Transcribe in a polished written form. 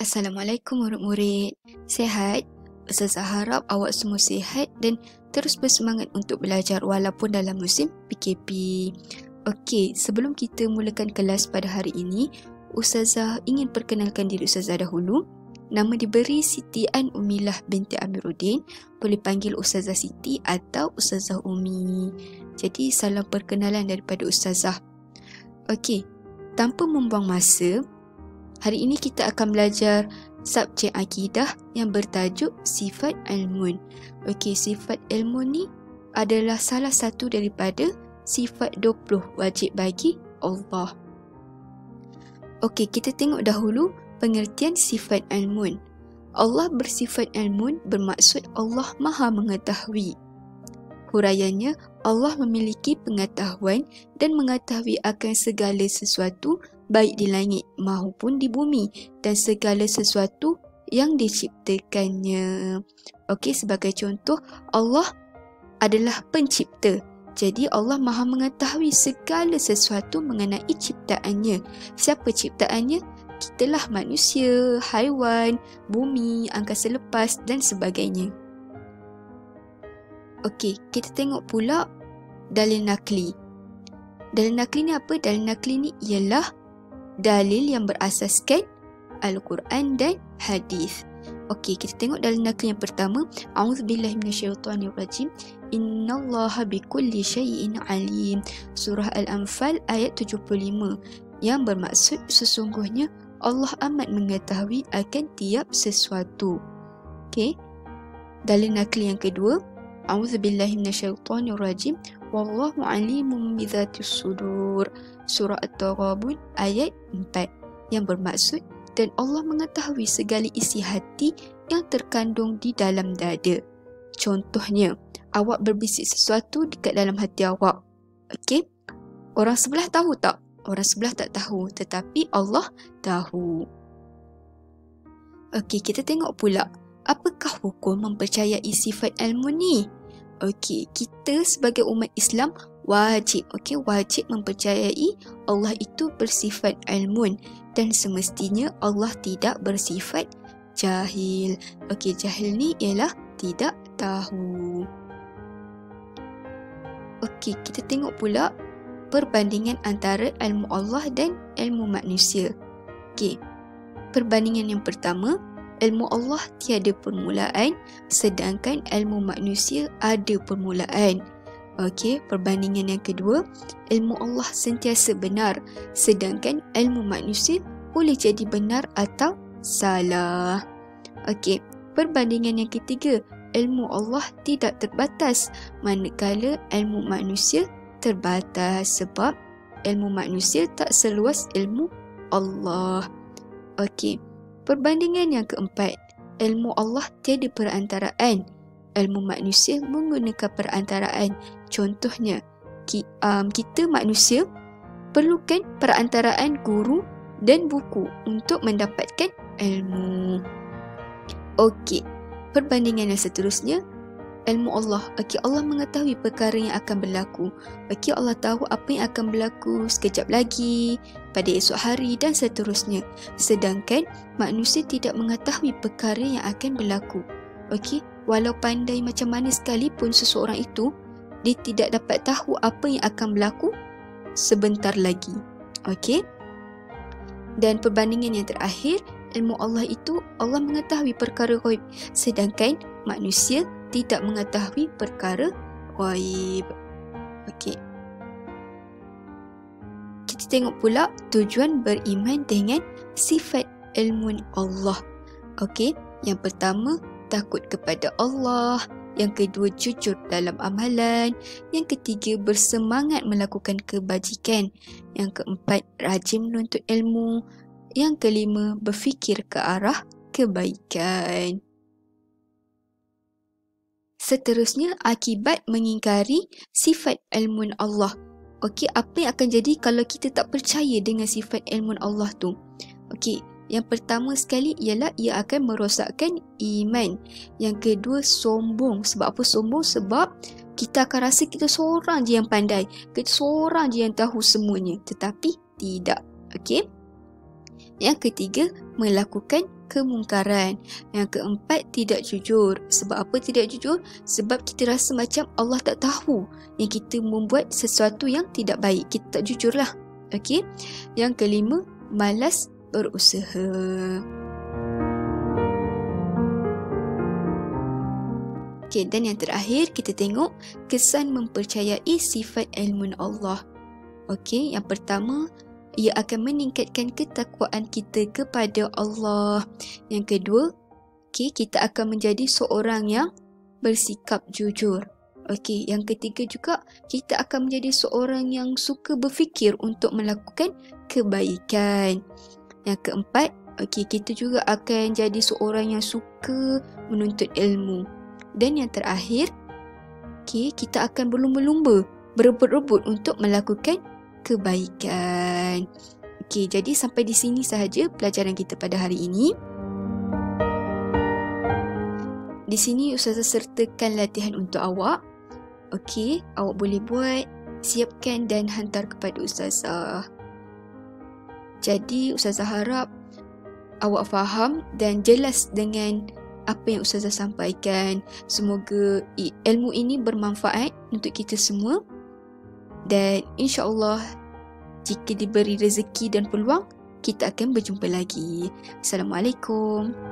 Assalamualaikum murid-murid. Sihat? Ustazah harap awak semua sihat dan terus bersemangat untuk belajar walaupun dalam musim PKP. Okey, sebelum kita mulakan kelas pada hari ini, Ustazah ingin perkenalkan diri Ustazah dahulu. Nama diberi Siti An Umilah binti Amiruddin. Boleh panggil Ustazah Siti atau Ustazah Umi. Jadi salam perkenalan daripada Ustazah. Okey, tanpa membuang masa, hari ini kita akan belajar subjek akidah yang bertajuk sifat ilmun. Okey, sifat ilmun ni adalah salah satu daripada sifat 20 wajib bagi Allah. Okey, kita tengok dahulu pengertian sifat ilmun. Allah bersifat ilmun bermaksud Allah Maha mengetahui. Huraiannya, Allah memiliki pengetahuan dan mengetahui akan segala sesuatu baik di langit maupun di bumi dan segala sesuatu yang diciptakannya. Okey, sebagai contoh, Allah adalah pencipta. Jadi Allah Maha mengetahui segala sesuatu mengenai ciptaannya. Siapa ciptaannya? Kitalah manusia, haiwan, bumi, angkasa lepas dan sebagainya. Okey, kita tengok pula dalil nakli. Dalil nakli ni apa? Dalil nakli ni ialah dalil yang berasaskan Al-Quran dan hadis. Okey, kita tengok dalil nakli yang pertama. A'udzubillahi minasyaitonirrajim. Innallaha bikulli syai'in alim. Surah Al-Anfal ayat 75. Yang bermaksud sesungguhnya Allah amat mengetahui akan tiap sesuatu. Okey. Dalil nakli yang kedua. A'udzubillahi minasyaitonirrajim. Wallahu alimun bizatis sudur. Surah At-Taghabun ayat 4 yang bermaksud dan Allah mengetahui segala isi hati yang terkandung di dalam dada. Contohnya, awak berbisik sesuatu dekat dalam hati awak. Okey? Orang sebelah tahu tak? Orang sebelah tak tahu, tetapi Allah tahu. Okey, kita tengok pula apakah hukum mempercayai sifat ilmu ni? Okey, kita sebagai umat Islam wajib mempercayai Allah itu bersifat ilmun dan semestinya Allah tidak bersifat jahil. Okey, jahil ni ialah tidak tahu. Okey, kita tengok pula perbandingan antara ilmu Allah dan ilmu manusia. Okey, perbandingan yang pertama, ilmu Allah tiada permulaan sedangkan ilmu manusia ada permulaan. Okey, perbandingan yang kedua, ilmu Allah sentiasa benar sedangkan ilmu manusia boleh jadi benar atau salah. Okey, perbandingan yang ketiga, ilmu Allah tidak terbatas manakala ilmu manusia terbatas sebab ilmu manusia tak seluas ilmu Allah. Okey, perbandingan yang keempat, ilmu Allah tiada perantaraan. Ilmu manusia menggunakan perantaraan. Contohnya, kita manusia perlukan perantaraan guru dan buku untuk mendapatkan ilmu. Okey, perbandingan yang seterusnya, ilmu Allah. Okey, Allah mengetahui perkara yang akan berlaku. Okey, Allah tahu apa yang akan berlaku sekejap lagi, pada esok hari dan seterusnya. Sedangkan manusia tidak mengetahui perkara yang akan berlaku. Okey, walau pandai macam mana sekalipun seseorang itu, dia tidak dapat tahu apa yang akan berlaku sebentar lagi. Okey. Dan perbandingan yang terakhir, ilmu Allah itu Allah mengetahui perkara ghaib sedangkan manusia tidak mengetahui perkara ghaib. Okey. Kita tengok pula tujuan beriman dengan sifat ilmu Allah. Okey, yang pertama takut kepada Allah, yang kedua jujur dalam amalan, yang ketiga bersemangat melakukan kebajikan, yang keempat rajin menuntut ilmu, yang kelima berfikir ke arah kebaikan. Seterusnya, akibat mengingkari sifat ilmu Allah. Okey, apa yang akan jadi kalau kita tak percaya dengan sifat ilmu Allah tu? Okey, yang pertama sekali ialah ia akan merosakkan iman. Yang kedua, sombong. Sebab apa sombong? Sebab kita akan rasa kita seorang je yang pandai. Kita seorang je yang tahu semuanya. Tetapi tidak. Okey. Yang ketiga, melakukan kemungkaran. Yang keempat, tidak jujur. Sebab apa tidak jujur? Sebab kita rasa macam Allah tak tahu yang kita membuat sesuatu yang tidak baik. Kita tak jujur lah. Okey. Yang kelima, malas berusaha. Okey, dan yang terakhir kita tengok kesan mempercayai sifat ilmu Allah. Okey, yang pertama, ia akan meningkatkan ketakwaan kita kepada Allah. Yang kedua, kita akan menjadi seorang yang bersikap jujur. Okey, yang ketiga juga, kita akan menjadi seorang yang suka berfikir untuk melakukan kebaikan. Yang keempat, kita juga akan jadi seorang yang suka menuntut ilmu. Dan yang terakhir, kita akan berlumba-lumba, berebut-rebut untuk melakukan kebaikan. Jadi sampai di sini sahaja pelajaran kita pada hari ini. Di sini Ustazah sertakan latihan untuk awak. Awak boleh buat, siapkan dan hantar kepada Ustazah. Jadi Ustazah harap awak faham dan jelas dengan apa yang Ustazah sampaikan. Semoga ilmu ini bermanfaat untuk kita semua. Dan insya-Allah jika diberi rezeki dan peluang, kita akan berjumpa lagi. Assalamualaikum.